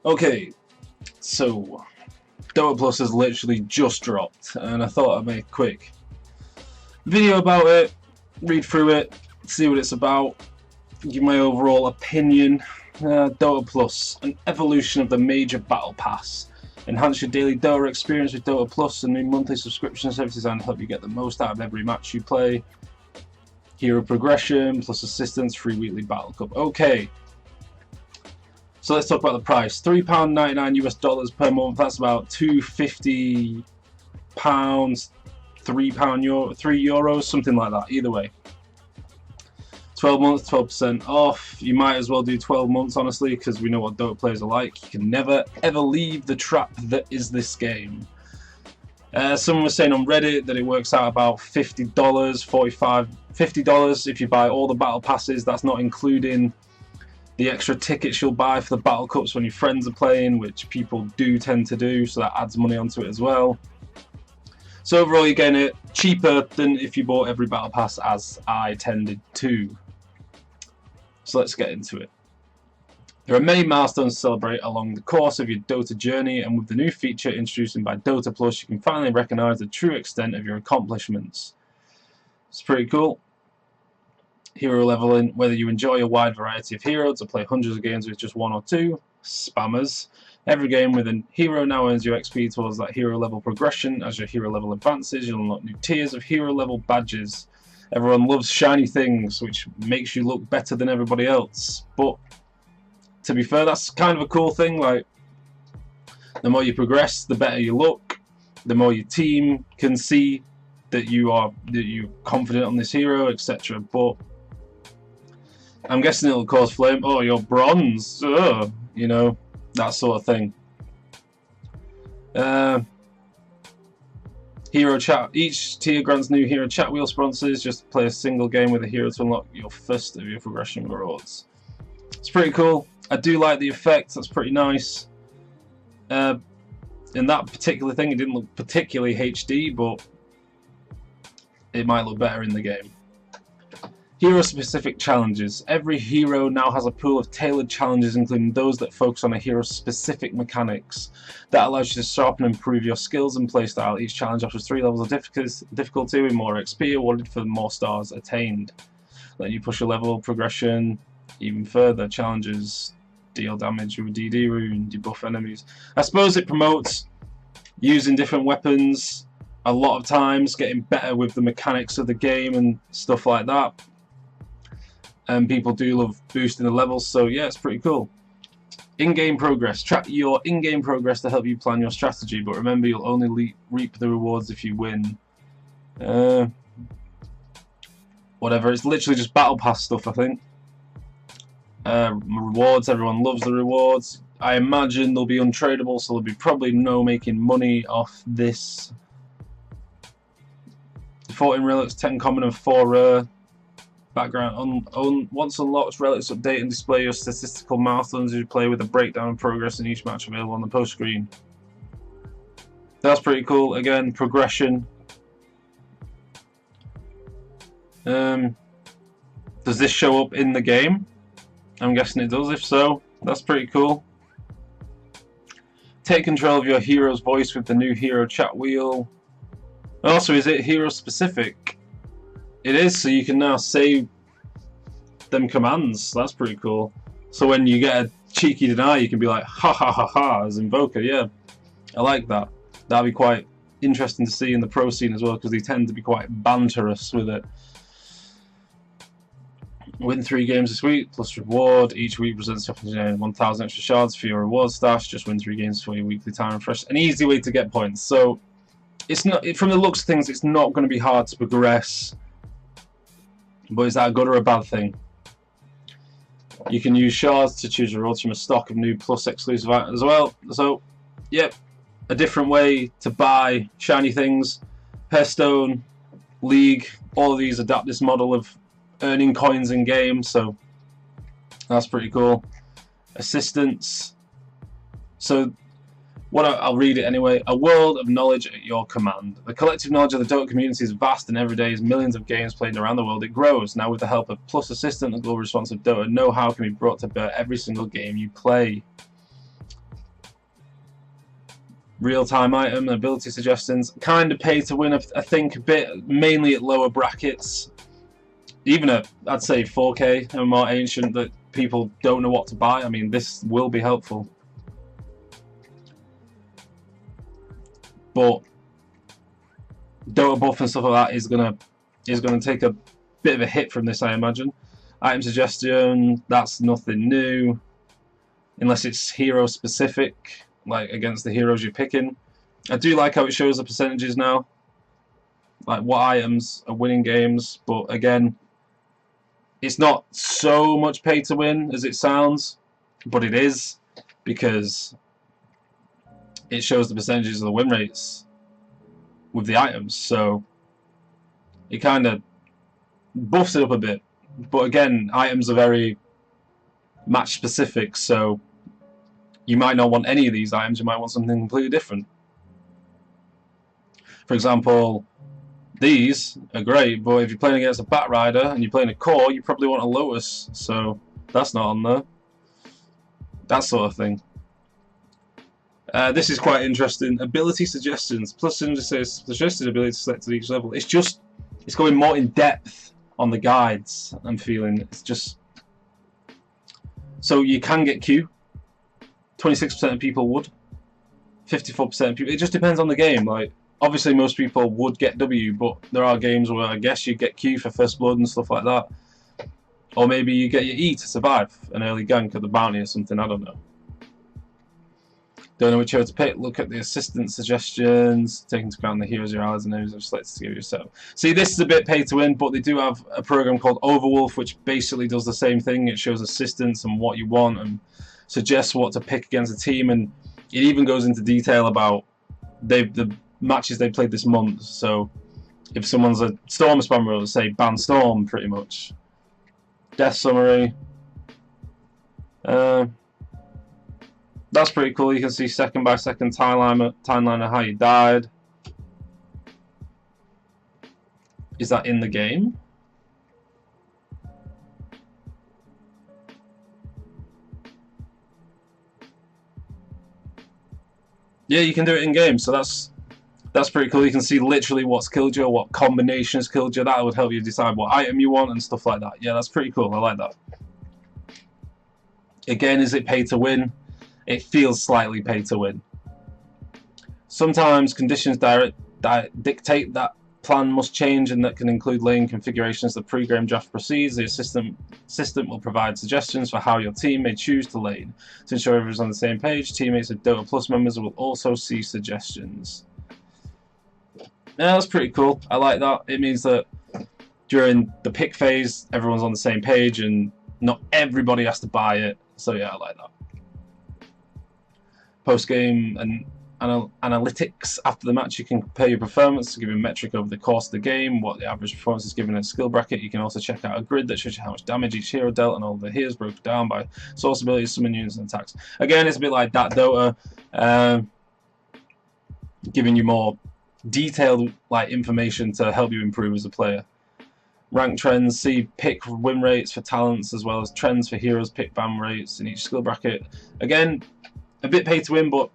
Okay, so Dotaplus has literally just dropped, and I thought I'd make a quick video about it, read through it, see what it's about, give my overall opinion. Dotaplus, an evolution of the major battle pass. Enhance your daily Dota experience with Dotaplus, a new monthly subscription service designed to help you get the most out of every match you play. Hero progression, plus assistance, free weekly battle cup. Okay. So let's talk about the price. £3.99 US per month. That's about £2.50, €3, something like that. Either way. 12 months, 12% off. You might as well do 12 months, honestly, because we know what Dota players are like. You can never, ever leave the trap that is this game. Someone was saying on Reddit that it works out about $50, $50 if you buy all the battle passes. That's not including the extra tickets you'll buy for the battle cups when your friends are playing, which people do tend to do, so that adds money onto it as well. So overall you're getting it cheaper than if you bought every battle pass, as I tended to. So let's get into it. There are many milestones to celebrate along the course of your Dota journey, and with the new feature introduced by Dotaplus, you can finally recognise the true extent of your accomplishments. It's pretty cool. Hero leveling, whether you enjoy a wide variety of heroes or play hundreds of games with just one or two spammers, every game with a hero now earns you XP towards that hero level progression. As your hero level advances, you'll unlock new tiers of hero level badges. Everyone loves shiny things, which makes you look better than everybody else. But to be fair, that's kind of a cool thing. Like, the more you progress, the better you look. The more your team can see that you're confident on this hero, etc. But I'm guessing it'll cause flame. Oh, you're bronze. Ugh. You know, that sort of thing. Hero chat. Each tier grants new hero chat wheel sponsors. Just play a single game with a hero to unlock your first of your progression rewards. It's pretty cool. I do like the effect. That's pretty nice. In that particular thing, it didn't look particularly HD, but it might look better in the game. Hero-specific challenges. Every hero now has a pool of tailored challenges, including those that focus on a hero's specific mechanics. That allows you to sharpen and improve your skills and playstyle. Each challenge offers 3 levels of difficulty with more XP awarded for more stars attained. Letting you push your level progression even further. Challenges deal damage with DD rune, debuff enemies. I suppose it promotes using different weapons a lot of times, getting better with the mechanics of the game and stuff like that. And people do love boosting the levels, so yeah, it's pretty cool. In-game progress. Track your in-game progress to help you plan your strategy, but remember, you'll only reap the rewards if you win. Whatever, it's literally just battle pass stuff, I think. Rewards, everyone loves the rewards. I imagine they'll be untradeable, so there'll be probably no making money off this. 14 relics, 10 common and 4 rare. Background once unlocked, relics update and display your statistical milestones as you play, with a breakdown of progress in each match available on the post screen. That's pretty cool. Again, progression. Does this show up in the game? I'm guessing it does. If so, that's pretty cool. Take control of your hero's voice with the new hero chat wheel. Also, is it hero specific? It is, so you can now say them commands. That's pretty cool. So when you get a cheeky deny, you can be like, ha ha ha ha, as Invoker. Yeah, I like that. That'd be quite interesting to see in the pro scene as well, because they tend to be quite banterous with it. Win 3 games this week, plus reward. Each week presents the opportunity 1,000 extra shards for your reward stash. Just win 3 games for your weekly time refresh. An easy way to get points. So it's not, from the looks of things, it's not going to be hard to progress. But is that a good or a bad thing? You can use shards to choose rewards from a stock of new plus exclusive items as well. So, yep, a different way to buy shiny things. Hearthstone, League, all of these adapt this model of earning coins in game, so that's pretty cool. Assistance. So, I'll read it anyway. A world of knowledge at your command. The collective knowledge of the Dota community is vast, and every day as millions of games played around the world, it grows. Now with the help of Plus Assistant and global responsive Dota, know-how can be brought to bear every single game you play. Real-time item and ability suggestions. Kind of pay to win, I think, a bit, mainly at lower brackets. Even at, I'd say, 4K and more ancient, that people don't know what to buy. I mean, this will be helpful. But Dota buff and stuff like that is gonna take a bit of a hit from this, I imagine. Item suggestion, that's nothing new, unless it's hero specific, like against the heroes you're picking. I do like how it shows the percentages now, like what items are winning games, but again, it's not so much pay to win as it sounds, but it is, because it shows the percentages of the win rates with the items, so it kind of buffs it up a bit. But again, items are very match specific, so you might not want any of these items, you might want something completely different. For example, these are great, but if you're playing against a Bat Rider and you're playing a core, you probably want a Lotus, so that's not on there. That sort of thing. This is quite interesting. Ability suggestions. Plus suggested ability selected at each level. It's going more in depth on the guides, I'm feeling. It's just... So you can get Q. 26% of people would. 54% of people... It just depends on the game. Like, obviously most people would get W, but there are games where I guess you get Q for first blood and stuff like that. Or maybe you get your E to survive an early gank at the bounty or something, I don't know. Don't know which hero to pick. Look at the assistant suggestions, taking into account the heroes, your allies, and those have selected to give yourself. See, this is a bit pay to win, but they do have a program called Overwolf, which basically does the same thing. It shows assistance and what you want and suggests what to pick against a team, and it even goes into detail about the matches they played this month. So if someone's a Storm spammer, it'll say ban Storm, pretty much. Death summary. That's pretty cool. You can see second by second timeline of how you died. Is that in the game? Yeah, you can do it in game. So that's pretty cool. You can see literally what's killed you, what combinations killed you. That would help you decide what item you want and stuff like that. Yeah, that's pretty cool. I like that. Again, is it pay to win? It feels slightly pay to win. Sometimes conditions dictate that plan must change, and that can include lane configurations. The pre-game draft proceeds. The system will provide suggestions for how your team may choose to lane. To ensure everyone's on the same page, teammates of Dotaplus members will also see suggestions. Yeah, that's pretty cool. I like that. It means that during the pick phase, everyone's on the same page and not everybody has to buy it. So yeah, I like that. Post-game and analytics. After the match, you can compare your performance to give a metric over the course of the game, what the average performance is given in a skill bracket. You can also check out a grid that shows you how much damage each hero dealt and all the heroes broken down by source abilities, summon units, and attacks. Again, it's a bit like that Dota, giving you more detailed information to help you improve as a player. Rank trends, see pick win rates for talents as well as trends for heroes, pick ban rates in each skill bracket. Again, a bit pay to win, but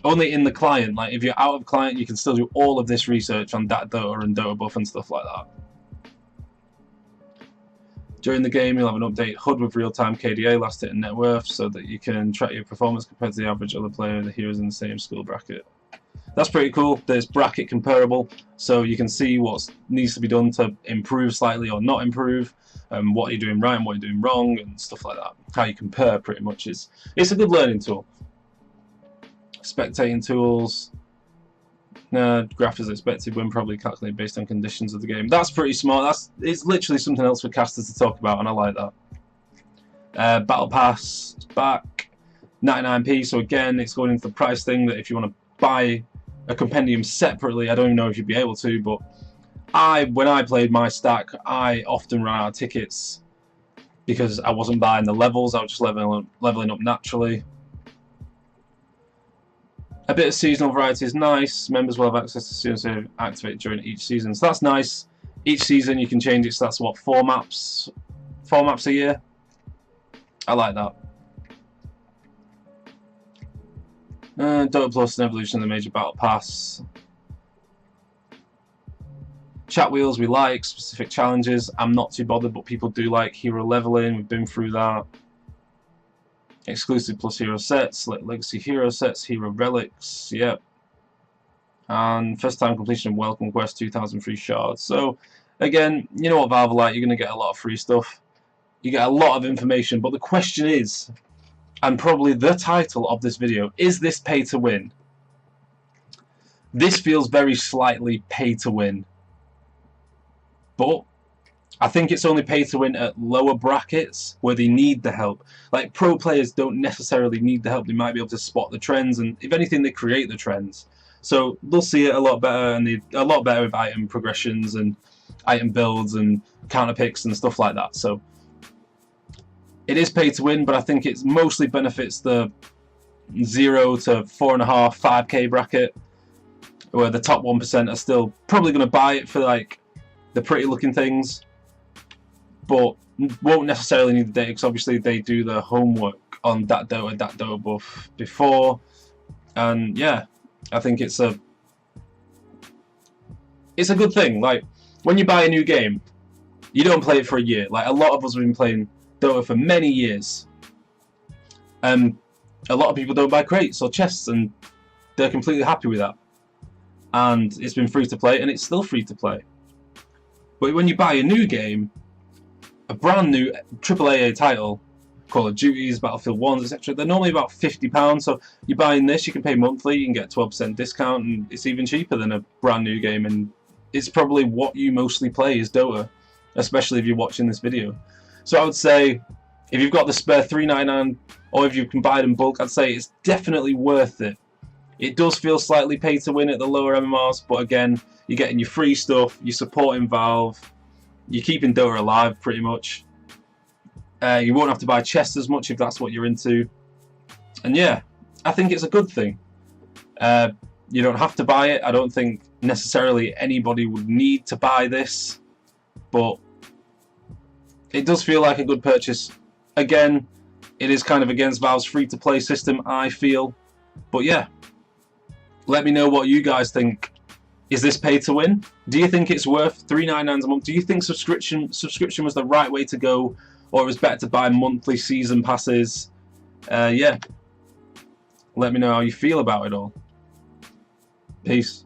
only in the client. Like if you're out of client, you can still do all of this research on that Dota and Dota buff and stuff like that. During the game, you'll have an update HUD with real-time KDA, last hit and net worth, so that you can track your performance compared to the average other player, the heroes in the same skill bracket. That's pretty cool. There's bracket comparable, so you can see what needs to be done to improve slightly or not improve, what you're doing right and what you're doing wrong, and stuff like that. How you compare, pretty much. It's a good learning tool. Spectating tools. Graph is expected win probably calculated based on conditions of the game. That's pretty smart. It's literally something else for casters to talk about, and I like that. Battle Pass is back. 99p. So again, it's going into the price thing that if you want to buy a compendium separately, I don't even know if you'd be able to, but when I played my stack, I often ran out of tickets because I wasn't buying the levels. I was just leveling up naturally. A bit of seasonal variety is nice. Members will have access to seasons activate during each season, so that's nice. Each season you can change it, so that's what, 4 maps a year. I like that. Dotaplus and evolution of the major battle pass. Chat wheels we like, specific challenges I'm not too bothered, but people do like hero leveling, we've been through that. Exclusive plus hero sets, legacy hero sets, hero relics, yep. And first time completion of welcome quest, 2,000 free shards. So again, you know what Valve are like, you're going to get a lot of free stuff. You get a lot of information, but the question is, and probably the title of this video, is this pay to win? This feels very slightly pay to win. But I think it's only pay to win at lower brackets where they need the help. Like pro players don't necessarily need the help. They might be able to spot the trends, and if anything, they create the trends. So they'll see it a lot better, and a lot better with item progressions and item builds and counter picks and stuff like that. So it is pay to win, but I think it mostly benefits the 0 to 4.5, 5k bracket, where the top 1% are still probably going to buy it for like the pretty looking things, but won't necessarily need the data because obviously they do the homework on that Dota buff before. And yeah, I think it's a good thing. Like when you buy a new game, you don't play it for a year. Like a lot of us have been playing Dota for many years. A lot of people don't buy crates or chests, and they're completely happy with that. And it's been free to play, and it's still free to play. But when you buy a new game, a brand new AAA title, Call of Duties, Battlefield 1s, etc., they're normally about £50. So you're buying this, you can pay monthly, you can get 12% discount, and it's even cheaper than a brand new game. And it's probably what you mostly play is Dota, especially if you're watching this video. So I would say, if you've got the spare $3.99, or if you can buy it in bulk, I'd say it's definitely worth it. It does feel slightly pay to win at the lower MMRs, but again, you're getting your free stuff, you're supporting Valve, you're keeping Dota alive pretty much. You won't have to buy chests as much if that's what you're into. And yeah, I think it's a good thing. You don't have to buy it. I don't think necessarily anybody would need to buy this, but it does feel like a good purchase. Again, it is kind of against Valve's free-to-play system, I feel. But yeah, let me know what you guys think. Is this pay to win? Do you think it's worth $3.99 a month? Do you think subscription was the right way to go, or it was better to buy monthly season passes? Yeah, let me know how you feel about it all. Peace.